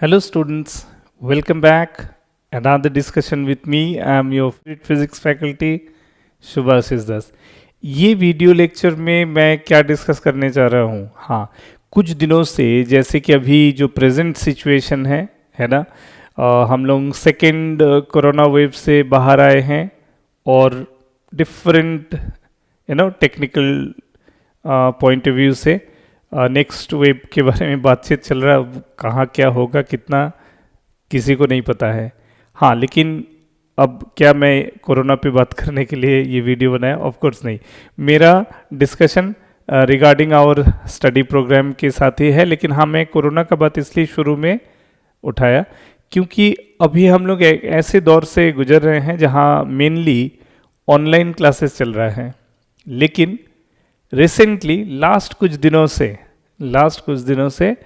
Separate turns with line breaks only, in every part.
Hello students, welcome back. Another discussion with me. I am your physics faculty Subhashish दास। ये video lecture में मैं क्या discuss करने जा रहा हूँ, हाँ, कुछ दिनों से जैसे कि अभी जो प्रेजेंट सिचुएशन है ना, हम लोग सेकेंड कोरोना वेव से बाहर आए हैं और different technical point of view से नेक्स्ट वेव के बारे में बातचीत चल रहा है। कहाँ क्या होगा कितना किसी को नहीं पता है, हाँ, लेकिन अब क्या मैं कोरोना पे बात करने के लिए ये वीडियो बनाया? ऑफ कोर्स नहीं। मेरा discussion regarding our study programme के साथ ही है, लेकिन हाँ, मैं कोरोना का बात इसलिए शुरू में उठाया क्योंकि अभी हम लोग ऐसे दौर से गुजर रहे हैं जहाँ मेनली ऑनलाइन क्लासेस चल रहा है। लेकिन रिसेंटली लास्ट कुछ दिनों से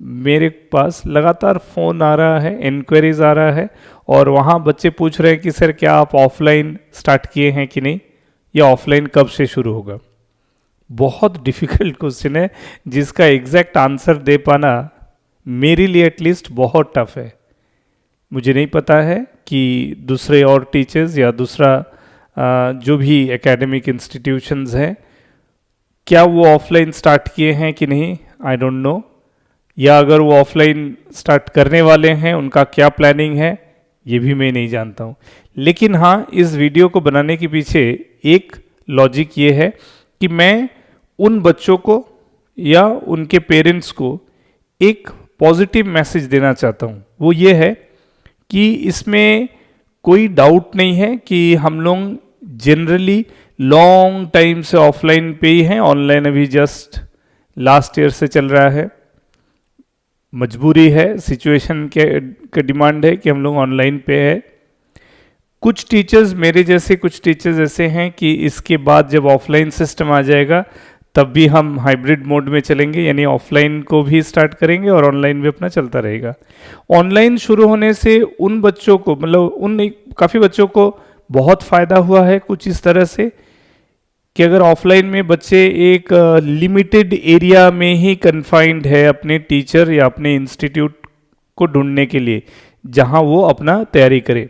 मेरे पास लगातार फ़ोन आ रहा है, इंक्वायरीज आ रहा है, और वहाँ बच्चे पूछ रहे हैं कि सर क्या आप ऑफलाइन स्टार्ट किए हैं कि नहीं, या ऑफलाइन कब से शुरू होगा। बहुत डिफ़िकल्ट क्वेश्चन है जिसका एग्जैक्ट आंसर दे पाना मेरे लिए एटलीस्ट बहुत टफ है। मुझे नहीं पता है कि दूसरे और टीचर्स या दूसरा जो भी एकेडमिक इंस्टीट्यूशंस हैं क्या वो ऑफलाइन स्टार्ट किए हैं कि नहीं, आई डोंट नो, या अगर वो ऑफलाइन स्टार्ट करने वाले हैं उनका क्या प्लानिंग है ये भी मैं नहीं जानता हूँ। लेकिन हाँ, इस वीडियो को बनाने के पीछे एक लॉजिक ये है कि मैं उन बच्चों को या उनके पेरेंट्स को एक पॉजिटिव मैसेज देना चाहता हूँ। वो ये है कि इसमें कोई डाउट नहीं है कि हम लोग जनरली लॉन्ग टाइम से ऑफलाइन पे ही हैं, ऑनलाइन अभी जस्ट लास्ट ईयर से चल रहा है। मजबूरी है, सिचुएशन के डिमांड है कि हम लोग ऑनलाइन पे है। कुछ टीचर्स मेरे जैसे कुछ टीचर्स ऐसे हैं कि इसके बाद जब ऑफलाइन सिस्टम आ जाएगा तब भी हम हाइब्रिड मोड में चलेंगे, यानी ऑफलाइन को भी स्टार्ट करेंगे और ऑनलाइन भी अपना चलता रहेगा। ऑनलाइन शुरू होने से उन बच्चों को, मतलब काफ़ी बच्चों को बहुत फ़ायदा हुआ है कुछ इस तरह से कि अगर ऑफलाइन में बच्चे एक लिमिटेड एरिया में ही कन्फाइंड है अपने टीचर या अपने इंस्टीट्यूट को ढूंढने के लिए जहां वो अपना तैयारी करे।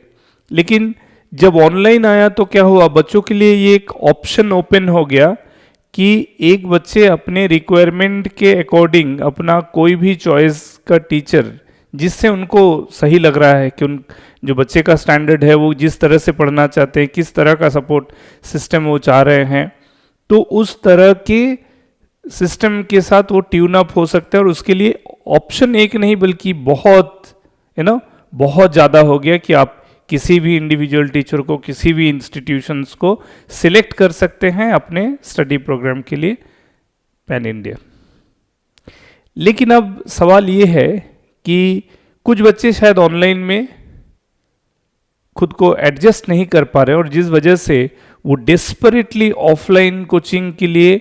लेकिन जब ऑनलाइन आया तो क्या हुआ, बच्चों के लिए ये एक ऑप्शन ओपन हो गया कि एक बच्चे अपने रिक्वायरमेंट के अकॉर्डिंग अपना कोई भी चॉइस का टीचर जिससे उनको सही लग रहा है कि उन जो बच्चे का स्टैंडर्ड है वो जिस तरह से पढ़ना चाहते हैं, किस तरह का सपोर्ट सिस्टम वो चाह रहे हैं, तो उस तरह के सिस्टम के साथ वो ट्यून अप हो सकता है। और उसके लिए ऑप्शन एक नहीं बल्कि बहुत बहुत ज़्यादा हो गया कि आप किसी भी इंडिविजुअल टीचर को, किसी भी इंस्टीट्यूशंस को सिलेक्ट कर सकते हैं अपने स्टडी प्रोग्राम के लिए पैन इंडिया। लेकिन अब सवाल ये है कि कुछ बच्चे शायद ऑनलाइन में खुद को एडजस्ट नहीं कर पा रहे और जिस वजह से वो डेस्परेटली ऑफलाइन कोचिंग के लिए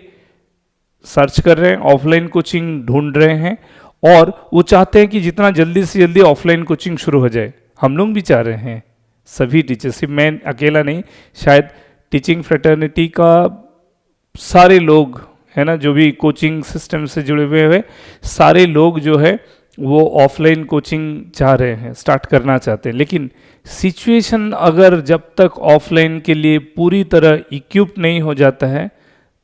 सर्च कर रहे हैं, ऑफलाइन कोचिंग ढूंढ रहे हैं, और वो चाहते हैं कि जितना जल्दी से जल्दी ऑफलाइन कोचिंग शुरू हो जाए। हम लोग भी चाह रहे हैं, सभी टीचर, सिर्फ मैं अकेला नहीं, शायद टीचिंग फ्रेटर्निटी का सारे लोग है ना, जो भी कोचिंग सिस्टम से जुड़े हुए सारे लोग जो है वो ऑफलाइन कोचिंग चाह रहे हैं, स्टार्ट करना चाहते हैं। लेकिन सिचुएशन अगर जब तक ऑफलाइन के लिए पूरी तरह इक्विप नहीं हो जाता है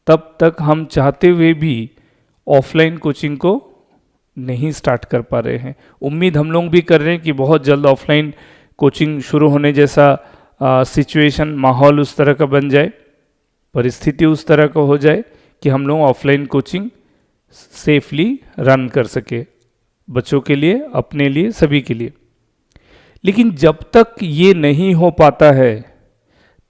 तब तक हम चाहते हुए भी ऑफलाइन कोचिंग को नहीं स्टार्ट कर पा रहे हैं। उम्मीद हम लोग भी कर रहे हैं कि बहुत जल्द ऑफलाइन कोचिंग शुरू होने जैसा सिचुएशन, माहौल उस तरह का बन जाए, परिस्थिति उस तरह का हो जाए कि हम लोग ऑफलाइन कोचिंग सेफली रन कर सके, बच्चों के लिए, अपने लिए, सभी के लिए। लेकिन जब तक ये नहीं हो पाता है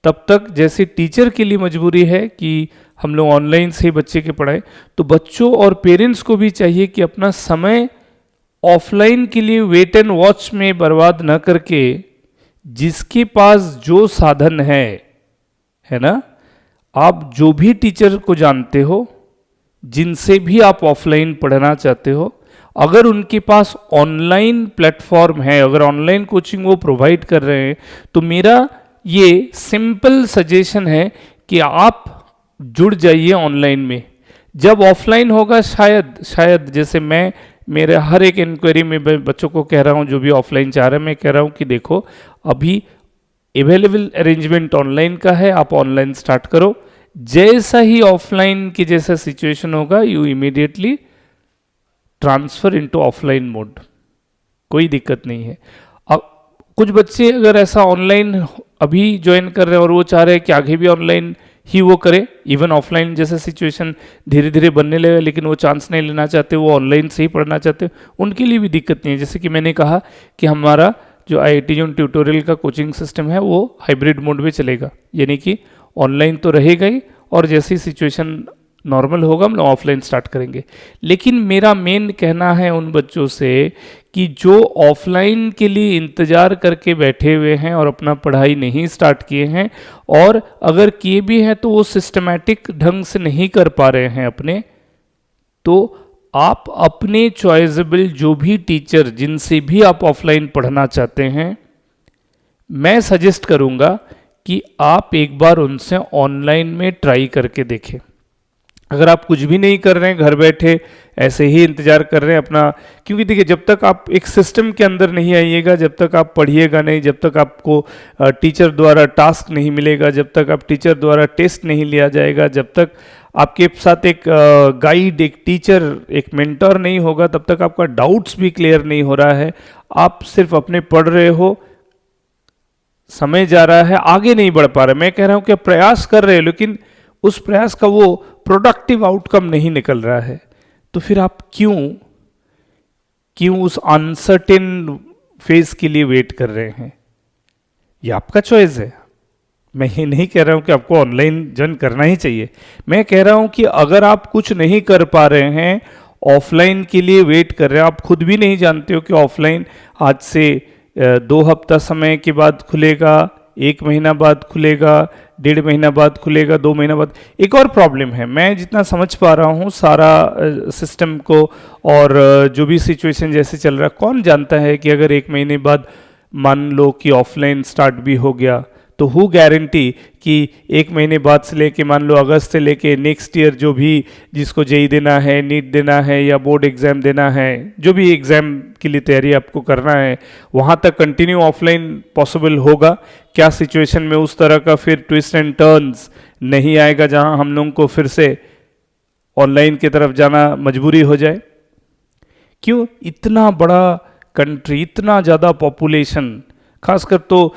तब तक जैसे टीचर के लिए मजबूरी है कि हम लोग ऑनलाइन से बच्चे के पढ़ाएं, तो बच्चों और पेरेंट्स को भी चाहिए कि अपना समय ऑफलाइन के लिए वेट एंड वॉच में बर्बाद न करके जिसके पास जो साधन है ना, आप जो भी टीचर को जानते हो, जिनसे भी आप ऑफलाइन पढ़ना चाहते हो, अगर उनके पास ऑनलाइन प्लेटफॉर्म है, अगर ऑनलाइन कोचिंग वो प्रोवाइड कर रहे हैं, तो मेरा ये सिंपल सजेशन है कि आप जुड़ जाइए ऑनलाइन में। जब ऑफलाइन होगा शायद जैसे मैं मेरे हर एक इंक्वायरी में बच्चों को कह रहा हूँ, जो भी ऑफलाइन चाह रहे हैं, मैं कह रहा हूँ कि देखो अभी अवेलेबल अरेंजमेंट ऑनलाइन का है, आप ऑनलाइन स्टार्ट करो। जैसा ही ऑफलाइन की जैसा सिचुएशन होगा, you immediately transfer into offline mode, कोई दिक्कत नहीं है। अब कुछ बच्चे अगर ऐसा ऑनलाइन अभी ज्वाइन कर रहे हैं और वो चाह रहे हैं कि आगे भी ऑनलाइन ही वो करे, इवन ऑफलाइन जैसा सिचुएशन धीरे धीरे बनने लगा, लेकिन वो चांस नहीं लेना चाहते, वो ऑनलाइन से ही पढ़ना चाहते, उनके लिए भी दिक्कत नहीं है। जैसे कि मैंने कहा कि हमारा जो IIT जोन ट्यूटोरियल का कोचिंग सिस्टम है वो हाइब्रिड मोड में चलेगा, यानी कि ऑनलाइन तो रहेगा ही, और जैसी सिचुएशन नॉर्मल होगा हम लोग ऑफलाइन स्टार्ट करेंगे। लेकिन मेरा मेन कहना है उन बच्चों से कि जो ऑफलाइन के लिए इंतज़ार करके बैठे हुए हैं और अपना पढ़ाई नहीं स्टार्ट किए हैं, और अगर किए भी हैं तो वो सिस्टमैटिक ढंग से नहीं कर पा रहे हैं अपने, तो आप अपने चॉइसेबल जो भी टीचर जिनसे भी आप ऑफलाइन पढ़ना चाहते हैं, मैं सजेस्ट करूंगा कि आप एक बार उनसे ऑनलाइन में ट्राई करके देखें। अगर आप कुछ भी नहीं कर रहे हैं, घर बैठे ऐसे ही इंतजार कर रहे हैं अपना, क्योंकि देखिए जब तक आप एक सिस्टम के अंदर नहीं आइएगा, जब तक आप पढ़िएगा नहीं, जब तक आपको टीचर द्वारा टास्क नहीं मिलेगा, जब तक आप टीचर द्वारा टेस्ट नहीं लिया जाएगा, जब तक आपके साथ एक गाइड, एक टीचर, एक मेंटर नहीं होगा, तब तक आपका डाउट्स भी क्लियर नहीं हो रहा है। आप सिर्फ अपने पढ़ रहे हो, समय जा रहा है, आगे नहीं बढ़ पा रहे। मैं कह रहा हूं कि प्रयास कर रहे हो, लेकिन उस प्रयास का वो प्रोडक्टिव आउटकम नहीं निकल रहा है, तो फिर आप क्यों उस अनसर्टेन फेज के लिए वेट कर रहे हैं? ये आपका चॉइस है। मैं ये नहीं कह रहा हूं कि आपको ऑनलाइन ज्वाइन करना ही चाहिए। मैं कह रहा हूं कि अगर आप कुछ नहीं कर पा रहे हैं, ऑफलाइन के लिए वेट कर रहे हैं, आप खुद भी नहीं जानते हो कि ऑफलाइन आज से 2 हफ्ता समय के बाद खुलेगा, 1 महीना बाद खुलेगा, 1.5 महीना बाद खुलेगा, 2 महीना बाद। एक और प्रॉब्लम है, मैं जितना समझ पा रहा हूँ सारा सिस्टम को और जो भी सिचुएशन जैसे चल रहा है, कौन जानता है कि अगर 1 महीने बाद मान लो कि ऑफलाइन स्टार्ट भी हो गया, तो हु गारंटी कि 1 महीने बाद से लेके मान लो अगस्त से लेके नेक्स्ट ईयर जो भी जिसको जेई देना है, नीट देना है या बोर्ड एग्जाम देना है, जो भी एग्जाम के लिए तैयारी आपको करना है, वहाँ तक कंटिन्यू ऑफलाइन पॉसिबल होगा क्या? सिचुएशन में उस तरह का फिर ट्विस्ट एंड टर्न्स नहीं आएगा जहाँ हम लोगों को फिर से ऑनलाइन की तरफ जाना मजबूरी हो जाए? क्यों? इतना बड़ा कंट्री, इतना ज़्यादा पॉपुलेशन, खासकर तो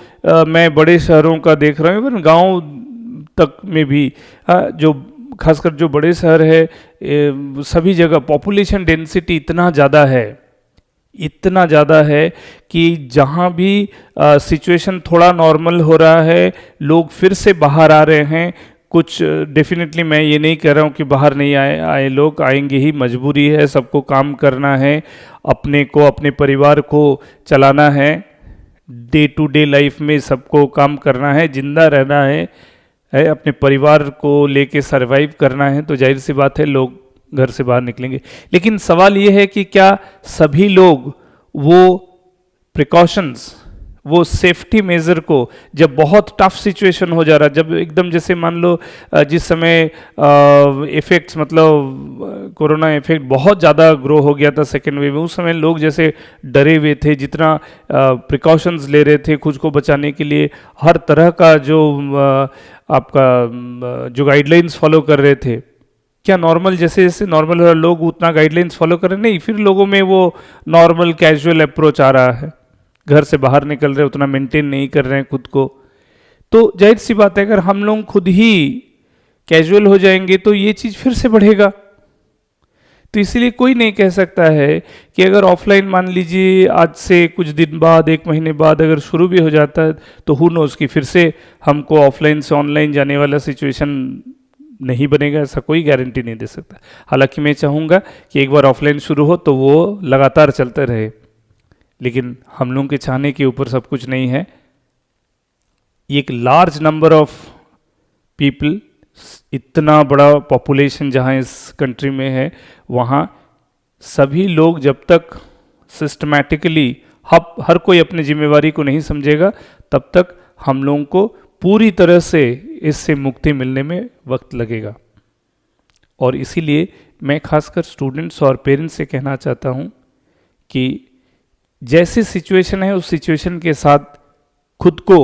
मैं बड़े शहरों का देख रहा हूँ, इवन गांव तक में भी जो खासकर जो बड़े शहर है, सभी जगह पॉपुलेशन डेंसिटी इतना ज़्यादा है कि जहाँ भी सिचुएशन थोड़ा नॉर्मल हो रहा है, लोग फिर से बाहर आ रहे हैं। कुछ डेफिनेटली मैं ये नहीं कह रहा हूँ कि बाहर नहीं आए लोग, आएंगे ही, मजबूरी है, सबको काम करना है, अपने को, अपने परिवार को चलाना है, डे टू डे लाइफ में सबको काम करना है, जिंदा रहना है, अपने परिवार को लेके सरवाइव करना है, तो जाहिर सी बात है लोग घर से बाहर निकलेंगे। लेकिन सवाल ये है कि क्या सभी लोग वो प्रिकॉशंस, वो सेफ्टी मेजर को, जब बहुत टफ सिचुएशन हो जा रहा है, जब एकदम जैसे मान लो जिस समय इफेक्ट्स, मतलब कोरोना इफेक्ट बहुत ज़्यादा ग्रो हो गया था सेकेंड वेव में, उस समय लोग जैसे डरे हुए थे, जितना प्रिकॉशंस ले रहे थे खुद को बचाने के लिए, हर तरह का जो आपका जो गाइडलाइंस फॉलो कर रहे थे, क्या नॉर्मल जैसे जैसे नॉर्मल हो रहा लोग उतना गाइडलाइंस फॉलो कर रहे? नहीं, फिर लोगों में वो नॉर्मल कैजुअल अप्रोच आ रहा है, घर से बाहर निकल रहे, उतना मेंटेन नहीं कर रहे हैं खुद को। तो जाहिर सी बात है अगर हम लोग खुद ही कैजुअल हो जाएंगे तो ये चीज़ फिर से बढ़ेगा। तो इसीलिए कोई नहीं कह सकता है कि अगर ऑफलाइन मान लीजिए आज से कुछ दिन बाद, 1 महीने बाद अगर शुरू भी हो जाता है, तो हु नोज कि फिर से हमको ऑफलाइन से ऑनलाइन जाने वाला सिचुएशन नहीं बनेगा, ऐसा कोई गारंटी नहीं दे सकता। हालांकि मैं चाहूँगा कि एक बार ऑफलाइन शुरू हो तो वो लगातार चलते रहे, लेकिन हम लोगों के चाहने के ऊपर सब कुछ नहीं है। एक लार्ज नंबर ऑफ पीपल, इतना बड़ा पॉपुलेशन जहाँ इस कंट्री में है, वहाँ सभी लोग जब तक सिस्टमैटिकली हर कोई अपनी जिम्मेवारी को नहीं समझेगा, तब तक हम लोगों को पूरी तरह से इससे मुक्ति मिलने में वक्त लगेगा। और इसीलिए मैं खासकर स्टूडेंट्स और पेरेंट्स से कहना चाहता हूँ कि जैसी सिचुएशन है उस सिचुएशन के साथ खुद को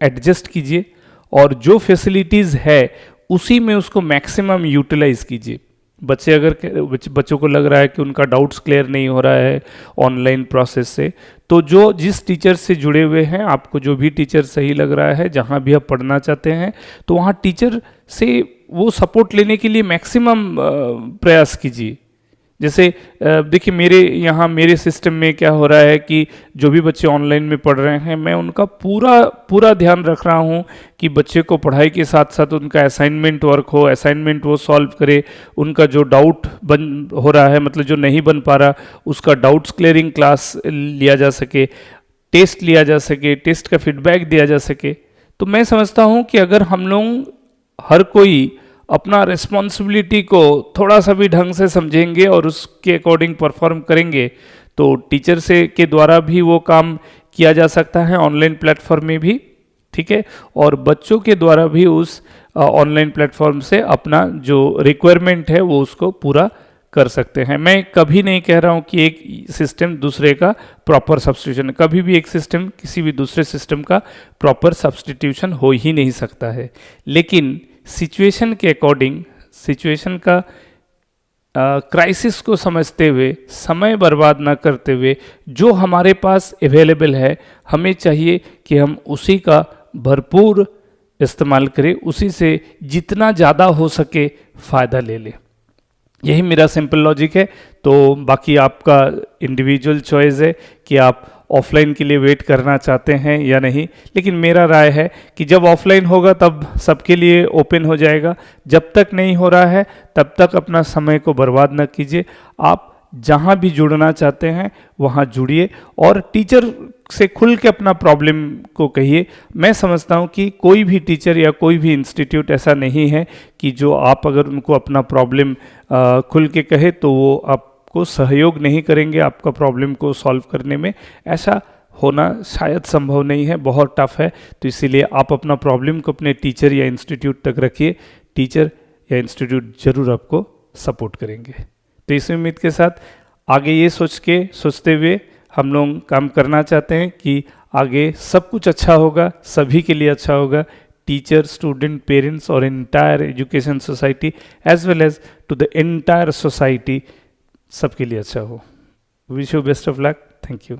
एडजस्ट कीजिए और जो फैसिलिटीज़ है उसी में उसको मैक्सिमम यूटिलाइज कीजिए। बच्चों को लग रहा है कि उनका डाउट्स क्लियर नहीं हो रहा है ऑनलाइन प्रोसेस से, तो जिस टीचर से जुड़े हुए हैं, आपको जो भी टीचर सही लग रहा है, जहाँ भी आप पढ़ना चाहते हैं, तो वहाँ टीचर से वो सपोर्ट लेने के लिए मैक्सिमम प्रयास कीजिए। जैसे देखिए मेरे सिस्टम में क्या हो रहा है कि जो भी बच्चे ऑनलाइन में पढ़ रहे हैं, मैं उनका पूरा ध्यान रख रहा हूँ कि बच्चे को पढ़ाई के साथ साथ उनका असाइनमेंट वर्क हो, असाइनमेंट वो सॉल्व करे, उनका जो डाउट बन हो रहा है, मतलब जो नहीं बन पा रहा, उसका डाउट्स क्लियरिंग क्लास लिया जा सके, टेस्ट लिया जा सके, टेस्ट का फीडबैक दिया जा सके। तो मैं समझता हूँ कि अगर हम लोग हर कोई अपना रिस्पॉन्सिबिलिटी को थोड़ा सा भी ढंग से समझेंगे और उसके अकॉर्डिंग परफॉर्म करेंगे, तो टीचर से के द्वारा भी वो काम किया जा सकता है ऑनलाइन प्लेटफॉर्म में भी, ठीक है, और बच्चों के द्वारा भी उस ऑनलाइन प्लेटफॉर्म से अपना जो रिक्वायरमेंट है वो उसको पूरा कर सकते हैं। मैं कभी नहीं कह रहा हूँ कि एक सिस्टम दूसरे का प्रॉपर सब्स्टिट्यूशन, कभी भी एक सिस्टम किसी भी दूसरे सिस्टम का प्रॉपर सब्स्टिट्यूशन हो ही नहीं सकता है, लेकिन सिचुएशन के अकॉर्डिंग, सिचुएशन का क्राइसिस को समझते हुए, समय बर्बाद ना करते हुए, जो हमारे पास अवेलेबल है, हमें चाहिए कि हम उसी का भरपूर इस्तेमाल करें, उसी से जितना ज़्यादा हो सके फ़ायदा ले लें। यही मेरा सिंपल लॉजिक है। तो बाकी आपका इंडिविजुअल चॉइस है कि आप ऑफलाइन के लिए वेट करना चाहते हैं या नहीं, लेकिन मेरा राय है कि जब ऑफलाइन होगा तब सबके लिए ओपन हो जाएगा। जब तक नहीं हो रहा है तब तक अपना समय को बर्बाद न कीजिए। आप जहाँ भी जुड़ना चाहते हैं वहाँ जुड़िए और टीचर से खुल के अपना प्रॉब्लम को कहिए। मैं समझता हूँ कि कोई भी टीचर या कोई भी इंस्टीट्यूट ऐसा नहीं है कि जो आप अगर उनको अपना प्रॉब्लम खुल के कहे तो वो आपको सहयोग नहीं करेंगे आपका प्रॉब्लम को सॉल्व करने में। ऐसा होना शायद संभव नहीं है, बहुत टफ है। तो इसीलिए आप अपना प्रॉब्लम को अपने टीचर या इंस्टीट्यूट तक रखिए, टीचर या इंस्टीट्यूट ज़रूर आपको सपोर्ट करेंगे। तो इस उम्मीद के साथ आगे ये सोचते हुए हम लोग काम करना चाहते हैं कि आगे सब कुछ अच्छा होगा, सभी के लिए अच्छा होगा, टीचर, स्टूडेंट, पेरेंट्स और entire education society as well as to the entire society, सबके लिए अच्छा हो। Wish you best of luck. Thank you.